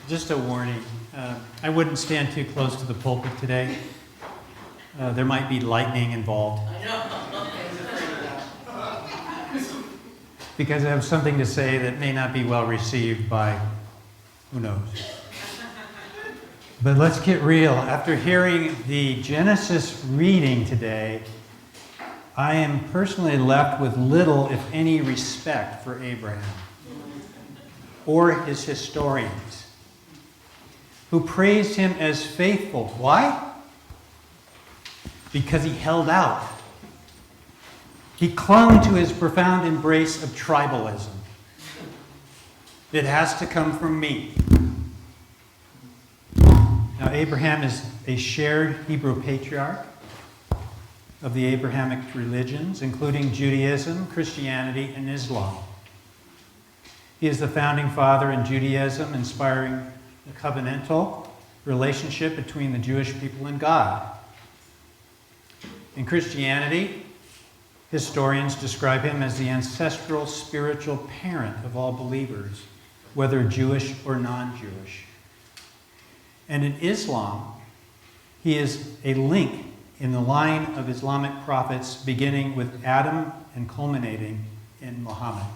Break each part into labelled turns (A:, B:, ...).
A: Just a warning. I wouldn't stand too close to the pulpit today. There might be lightning involved.
B: I know.
A: Because I have something to say that may not be well received by who knows. But let's get real. After hearing the Genesis reading today, I am personally left with little, if any, respect for Abraham or his historians, who praised him as faithful. Why? Because he held out. He clung to his profound embrace of tribalism. It has to come from me. Now, Abraham is a shared Hebrew patriarch of the Abrahamic religions, including Judaism, Christianity, and Islam. He is the founding father in Judaism, inspiring the covenantal relationship between the Jewish people and God. In Christianity, historians describe him as the ancestral spiritual parent of all believers, whether Jewish or non-Jewish. And in Islam, he is a link in the line of Islamic prophets, beginning with Adam and culminating in Muhammad.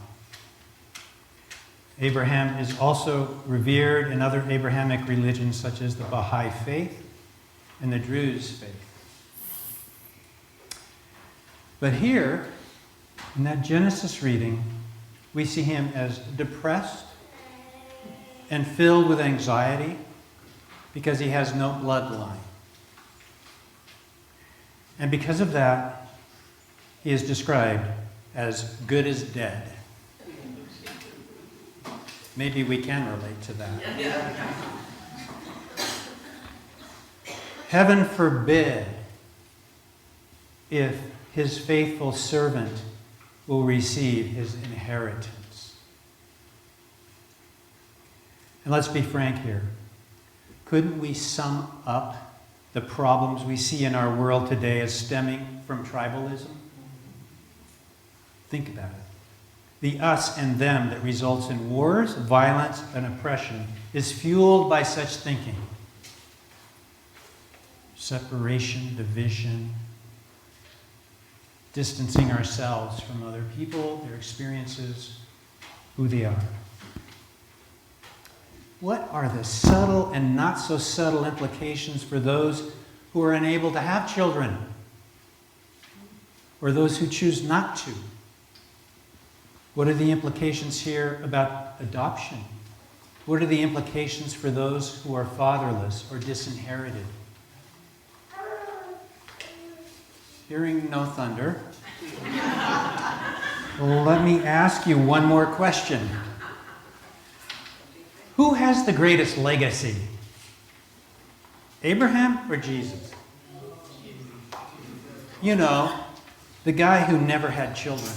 A: Abraham is also revered in other Abrahamic religions such as the Baha'i faith and the Druze faith. But here, in that Genesis reading, we see him as depressed and filled with anxiety because he has no bloodline. And because of that, he is described as good as dead. Maybe we can relate to that. Heaven forbid if his faithful servant will receive his inheritance. And let's be frank here. Couldn't we sum up the problems we see in our world today as stemming from tribalism? Think about it. The us and them that results in wars, violence, and oppression is fueled by such thinking. Separation, division, distancing ourselves from other people, their experiences, who they are. What are the subtle and not so subtle implications for those who are unable to have children? Or those who choose not to? What are the implications here about adoption? What are the implications for those who are fatherless or disinherited? Hearing no thunder, let me ask you one more question. Who has the greatest legacy? Abraham or Jesus? You know, the guy who never had children.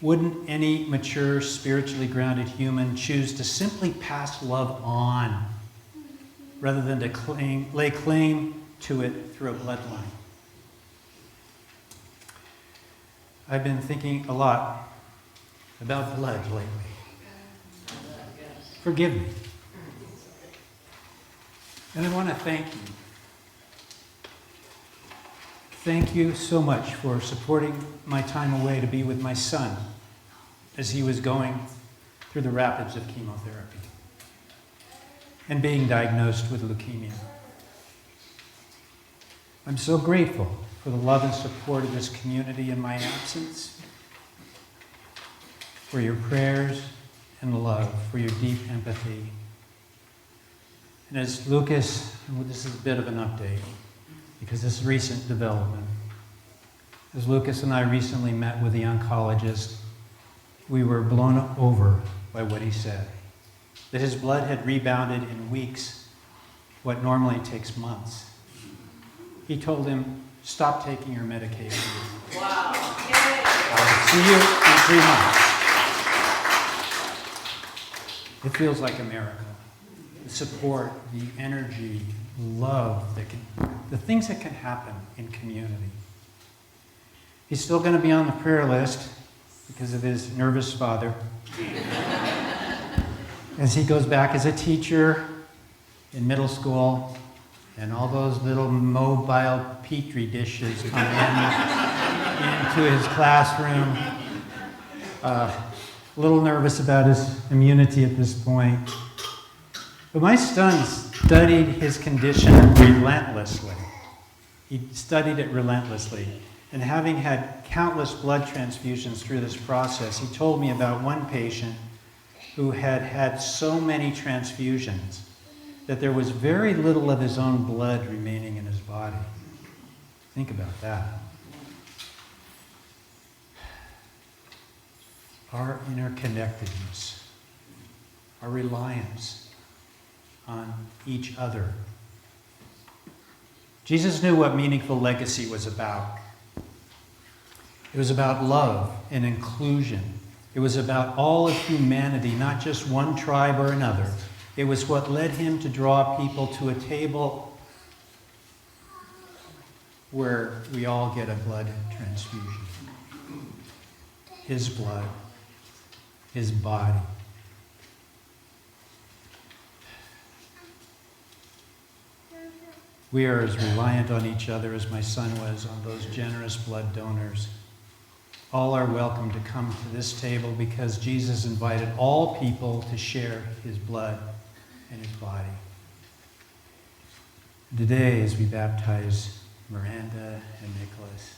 A: Wouldn't any mature, spiritually grounded human choose to simply pass love on rather than to lay claim to it through a bloodline? I've been thinking a lot about blood lately. Forgive me. And I want to thank you. Thank you so much for supporting my time away to be with my son as he was going through the rapids of chemotherapy and being diagnosed with leukemia. I'm so grateful for the love and support of this community in my absence, for your prayers and love, for your deep empathy. And as Lucas, and this is a bit of an update, because this is recent development. As Lucas and I recently met with the oncologist, we were blown over by what he said. That his blood had rebounded in weeks, what normally takes months. He told him, stop taking your medication.
B: Wow.
A: I'll see you in 3 months. It feels like a miracle. The support, the energy, love, the things that can happen in community. He's still going to be on the prayer list because of his nervous father. as he goes back as a teacher in middle school, and all those little mobile petri dishes come into his classroom. A little nervous about his immunity at this point. But my son studied his condition relentlessly. He studied it relentlessly. And having had countless blood transfusions through this process, he told me about one patient who had had so many transfusions that there was very little of his own blood remaining in his body. Think about that. Our interconnectedness, our reliance on each other. Jesus knew what meaningful legacy was about. It was about love and inclusion. It was about all of humanity, not just one tribe or another. It was what led him to draw people to a table where we all get a blood transfusion. His blood, his body. We are as reliant on each other as my son was on those generous blood donors. All are welcome to come to this table because Jesus invited all people to share his blood and his body. Today, as we baptize Miranda and Nicholas,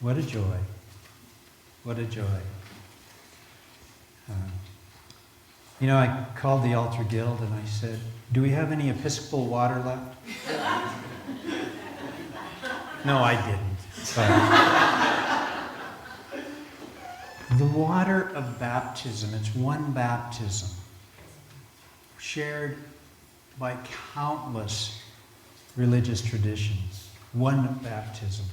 A: what a joy. What a joy. I called the Altar Guild and I said, do we have any Episcopal water left? No, I didn't. But the water of baptism, it's one baptism, shared by countless religious traditions. One baptism.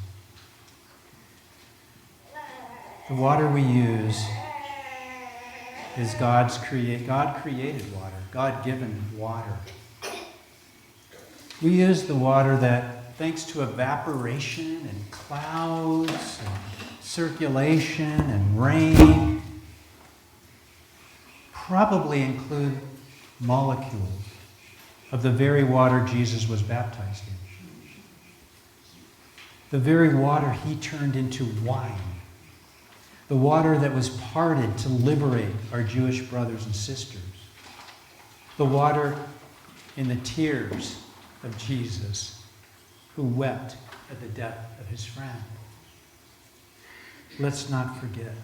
A: The water we use is God created water, God-given water. We use the water that, thanks to evaporation and clouds and circulation and rain, probably include molecules of the very water Jesus was baptized in. The very water he turned into wine. The water that was parted to liberate our Jewish brothers and sisters. The water in the tears of Jesus, who wept at the death of his friend. Let's not forget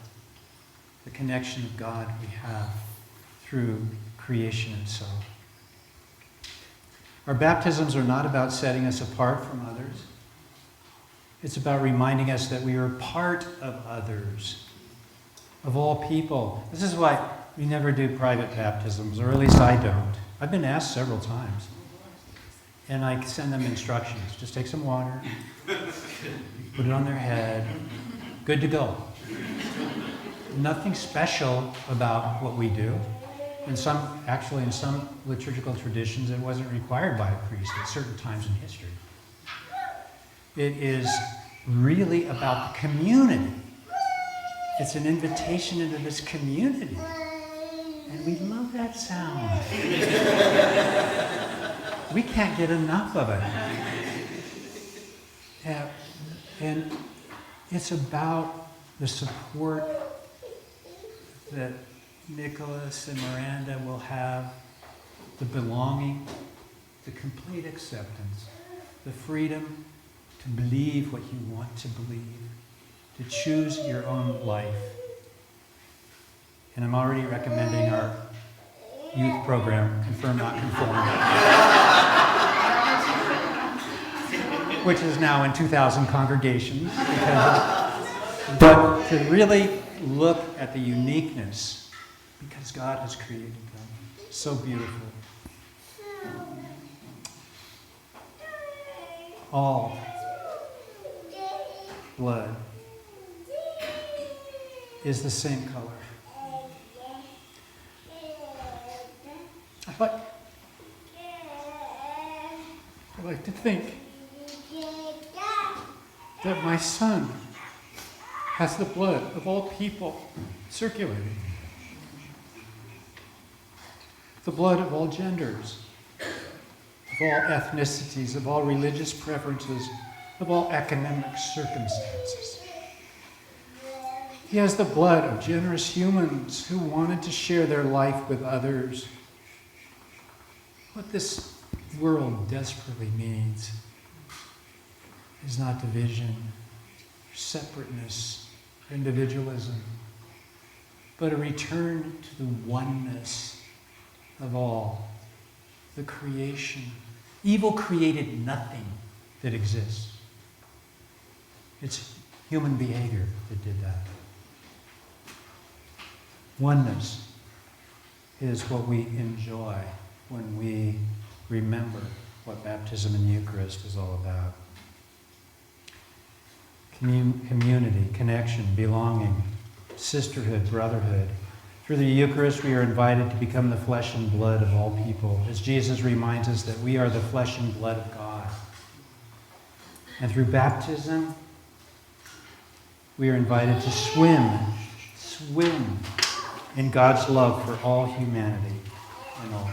A: the connection of God we have through creation itself. Our baptisms are not about setting us apart from others. It's about reminding us that we are part of others, of all people. This is why we never do private baptisms, or at least I don't. I've been asked several times. And I send them instructions. Just take some water, put it on their head, good to go. Nothing special about what we do. In some liturgical traditions, it wasn't required by a priest at certain times in history. It is really about the community. It's an invitation into this community. And we love that sound. We can't get enough of it. And it's about the support that Nicholas and Miranda will have, the belonging, the complete acceptance, the freedom to believe what you want to believe, to choose your own life. And I'm already recommending our youth program, Confirm Not Conform, which is now in 2,000 congregations. But to really look at the uniqueness, because God has created them. So beautiful. All blood is the same color. I like to think that my son has the blood of all people circulating. the blood of all genders, of all ethnicities, of all religious preferences, of all economic circumstances. He has the blood of generous humans who wanted to share their life with others. What this world desperately needs is not division, separateness, or individualism, but a return to the oneness of all, the creation. Evil created nothing that exists. It's human behavior that did that. Oneness is what we enjoy when we remember what baptism and Eucharist is all about. Community, connection, belonging, sisterhood, brotherhood. Through the Eucharist, we are invited to become the flesh and blood of all people, as Jesus reminds us that we are the flesh and blood of God. And through baptism, we are invited to swim in God's love for all humanity and all